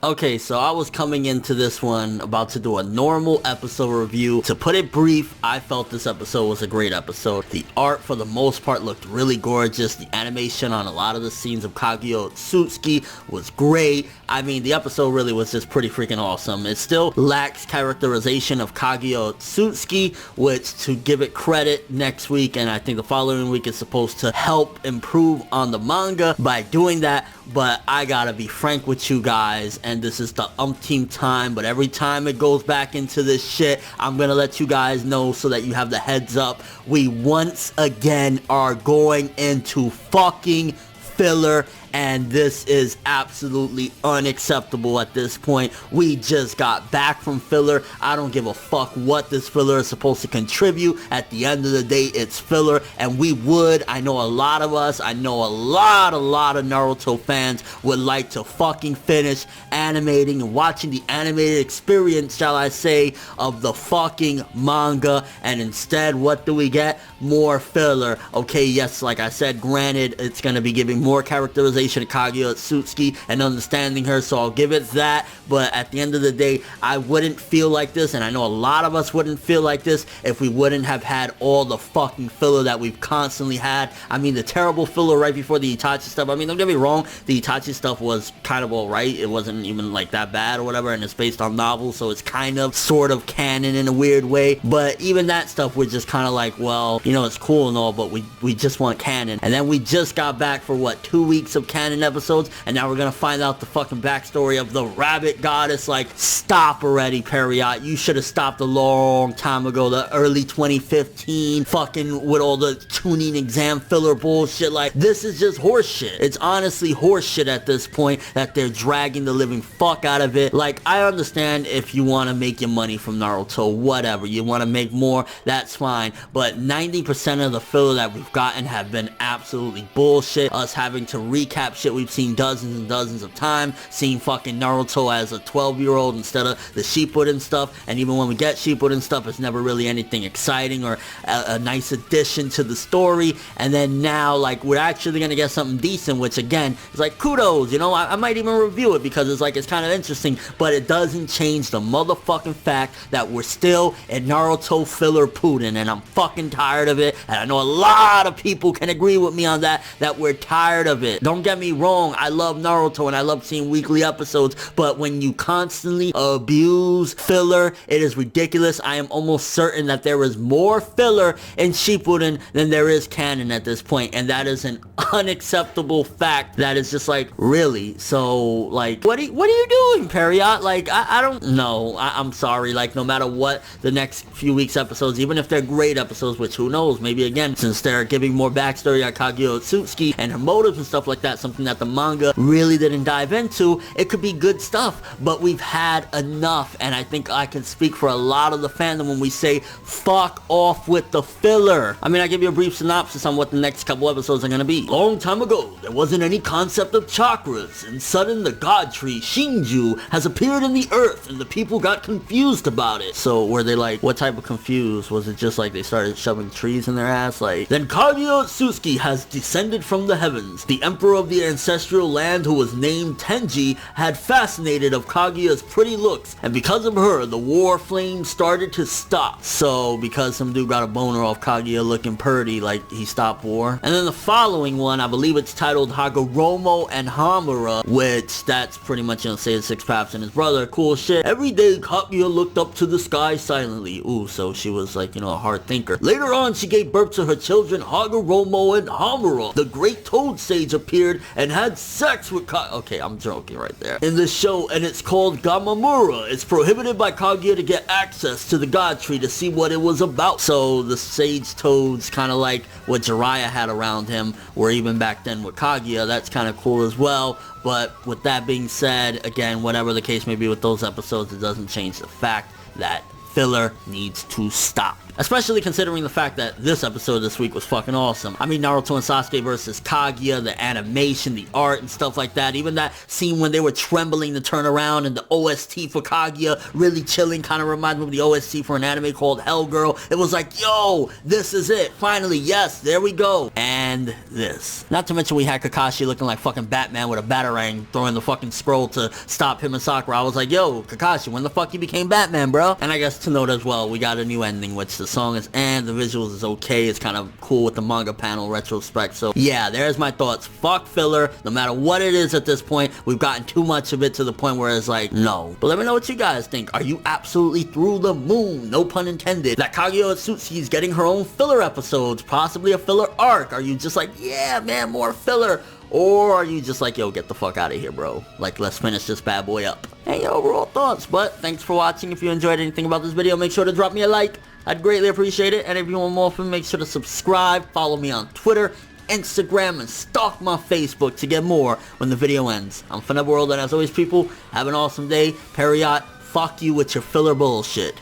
Okay, so I was coming into this one about to do a normal episode review. To put it brief, I felt this episode was a great episode. The art for the most part looked really gorgeous. The animation on a lot of the scenes of Kaguya Otsutsuki was great. I mean, the episode really was just pretty freaking awesome. It still lacks characterization of Kaguya Otsutsuki, which, to give it credit, next week and I think the following week is supposed to help improve on the manga by doing that. But I gotta be frank with you guys, and this is the umpteenth time, but every time it goes back into this shit, I'm gonna let you guys know so that you have the heads up. We once again are going into fucking filler, and this is absolutely unacceptable at this point. We just got back from filler. I don't give a fuck what this filler is supposed to contribute. At the end of the day, it's filler, and I know a lot of us, I know a lot of Naruto fans would like to fucking finish animating and watching the animated experience, shall I say, of the fucking manga, and instead, what do we get? More filler. Okay, yes, like I said, granted, it's gonna be giving more characterization of Kaguya Otsutsuki and understanding her, so I'll give it that. But at the end of the day, I wouldn't feel like this, and I know a lot of us wouldn't feel like this if we wouldn't have had all the fucking filler that we've constantly had. I mean, the terrible filler right before the Itachi stuff. I mean, don't get me wrong, the Itachi stuff was kind of alright. It wasn't even like that bad or whatever, and it's based on novels, so it's kind of sort of canon in a weird way. But even that stuff, we're just kind of like, well, you know, it's cool and all, but we just want canon. And then we just got back for what, 2 weeks of canon episodes, and now we're gonna find out the fucking backstory of the rabbit goddess. Like, stop already, Period. You should have stopped a long time ago, the early 2015, fucking with all the tuning exam filler bullshit. Like, this is just horseshit. It's honestly horseshit at this point that they're dragging the living fuck out of it. Like, I understand if you want to make your money from Naruto, whatever, you want to make more, that's fine, but 90% of the filler that we've gotten have been absolutely bullshit. Us having to recap shit we've seen dozens and dozens of times, seeing fucking Naruto as a 12-year-old instead of the Shippuden stuff, and even when we get Shippuden stuff, it's never really anything exciting or a nice addition to the story. And then now, like, we're actually gonna get something decent, which again is like, kudos, you know. I might even review it because it's like, it's kind of interesting, but it doesn't change the motherfucking fact that we're still in Naruto filler Puden, and I'm fucking tired of it. And I know a lot of people can agree with me on that we're tired of it. Don't get me wrong, I love Naruto and I love seeing weekly episodes, but when you constantly abuse filler, it is ridiculous. I am almost certain that there is more filler in Shippuden than there is canon at this point, and that is an unacceptable fact. That is just like, really? So, like, what are you doing, Period? Like, I don't know. I'm sorry. Like, no matter what the next few weeks episodes, even if they're great episodes, which who knows, maybe again, since they're giving more backstory on Kaguya Otsutsuki and her motives and stuff like that, something that the manga really didn't dive into, it could be good stuff. But we've had enough, and I think I can speak for a lot of the fandom when we say fuck off with the filler. I mean, I give you a brief synopsis on what the next couple episodes are gonna be. Long time ago, there wasn't any concept of chakras, and sudden the god tree Shinju has appeared in the earth, and the people got confused about it. So were they like, what type of confused? Was it just like they started shoving trees in their ass? Like, then Kaguya Otsutsuki has descended from the heavens. The emperor of the ancestral land, who was named Tenji, had fascinated of Kaguya's pretty looks, and because of her, the war flame started to stop. So because some dude got a boner off Kaguya looking purty, like, he stopped war. And then the following one, I believe it's titled Hagoromo and Hamura, which that's pretty much, you know, say the six paths and his brother. Cool shit. Every day Kaguya looked up to the sky silently. Ooh, so she was like, you know, a hard thinker. Later on, she gave birth to her children Hagoromo and Hamura. The great toad sage appeared and had sex with okay, I'm joking right there. In this show, and it's called Gamamura. It's prohibited by Kaguya to get access to the god tree to see what it was about. So the sage toads, kind of like what Jiraiya had around him, or even back then with Kaguya. That's kind of cool as well. But with that being said, again, whatever the case may be with those episodes, it doesn't change the fact that filler needs to stop. Especially considering the fact that this episode this week was fucking awesome. I mean, Naruto and Sasuke versus Kaguya, the animation, the art and stuff like that. Even that scene when they were trembling to turn around and the OST for Kaguya really chilling kind of reminds me of the OST for an anime called Hell Girl. It was like, yo, this is it. Finally, yes, there we go. And this. Not to mention we had Kakashi looking like fucking Batman with a batarang throwing the fucking scroll to stop him and Sakura. I was like, yo, Kakashi, when the fuck you became Batman, bro? And I guess to note as well, we got a new ending, which the song is the visuals is okay. It's kind of cool with the manga panel retrospect. So yeah, there's my thoughts. Fuck filler. No matter what it is at this point, we've gotten too much of it to the point where it's like, no. But let me know what you guys think. Are you absolutely through the moon, no pun intended, that Kaguya Otsutsuki is getting her own filler episodes, possibly a filler arc? Are you just like, yeah, man, more filler? Or are you just like, yo, get the fuck out of here, bro? Like, let's finish this bad boy up. And your overall thoughts. But thanks for watching. If you enjoyed anything about this video, make sure to drop me a like. I'd greatly appreciate it. And if you want more from me, make sure to subscribe, follow me on Twitter, Instagram, and stalk my Facebook to get more when the video ends. I'm ForneverWorld, and as always, people, have an awesome day. Period. Fuck you with your filler bullshit.